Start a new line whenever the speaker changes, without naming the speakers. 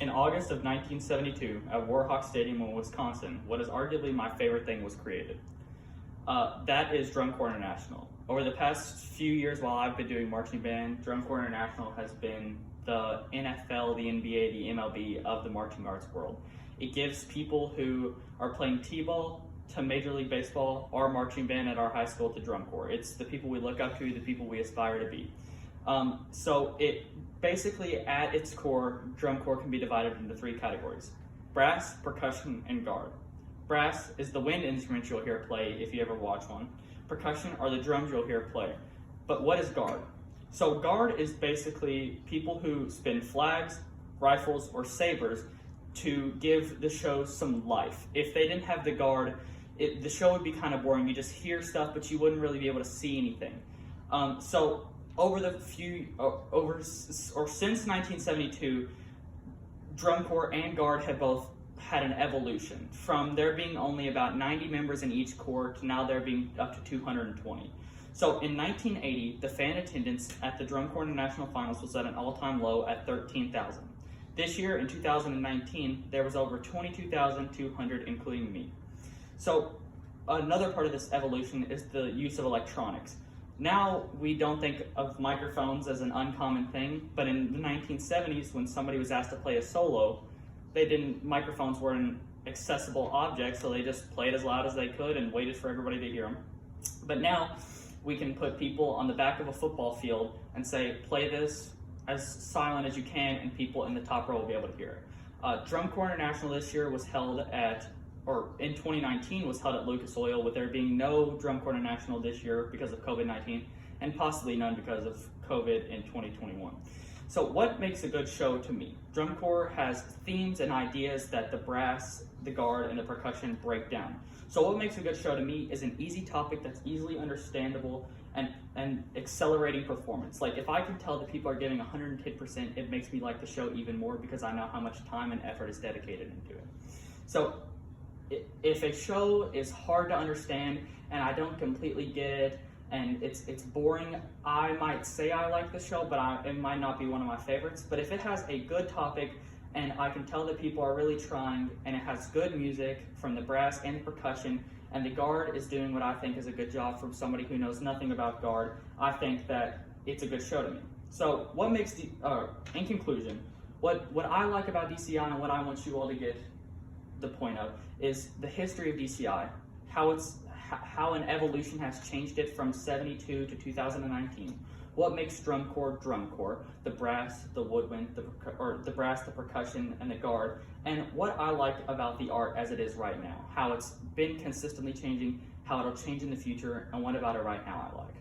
In August of 1972, at Warhawk Stadium in Wisconsin, what is arguably my favorite thing was created. That is Drum Corps International. Over the past few years while I've been doing marching band, Drum Corps International has been the NFL, the NBA, the MLB of the marching arts world. It gives people who are playing t-ball to Major League Baseball or marching band at our high school to Drum Corps. It's the people we look up to, the people we aspire to be. So it basically, at its core, Drum Corps can be divided into three categories: brass, percussion, and guard. Brass is the wind instrument you'll hear play if you ever watch one. Percussion are the drums you'll hear play. But what is guard? So guard is basically people who spin flags, rifles, or sabers to give the show some life. If they didn't have the guard, the show would be kind of boring. You just hear stuff, but you wouldn't really be able to see anything. So since 1972, Drum Corps and Guard have both had an evolution, from there being only about 90 members in each corps to now there being up to 220. So in 1980, the fan attendance at the Drum Corps International Finals was at an all-time low at 13,000. This year, in 2019, there was over 22,200, including me. So another part of this evolution is the use of electronics. Now we don't think of microphones as an uncommon thing, but in the 1970s, when somebody was asked to play a solo, microphones weren't an accessible object, so they just played as loud as they could and waited for everybody to hear them. But now we can put people on the back of a football field and say, play this as silent as you can, and people in the top row will be able to hear it. Drum Corps International this year was held in 2019 was held at Lucas Oil, with there being no Drum Corps International this year because of COVID-19, and possibly none because of COVID in 2021. So what makes a good show to me? Drum Corps has themes and ideas that the brass, the guard, and the percussion break down. So what makes a good show to me is an easy topic that's easily understandable and accelerating performance. Like, if I can tell that people are giving 110%, it makes me like the show even more because I know how much time and effort is dedicated into it. So if a show is hard to understand and I don't completely get it and it's boring, I might say I like the show, but it might not be one of my favorites. But if it has a good topic and I can tell that people are really trying, and it has good music from the brass and the percussion, and the guard is doing what I think is a good job from somebody who knows nothing about guard, I think that it's a good show to me. So what makes in conclusion, what I like about DCI and what I want you all to get the point of is the history of DCI, how an evolution has changed it from 72 to 2019. What makes Drum Corps, the brass, the woodwind, the brass, the percussion, and the guard, and what I like about the art as it is right now, how it's been consistently changing, how it'll change in the future, and what about it right now I like.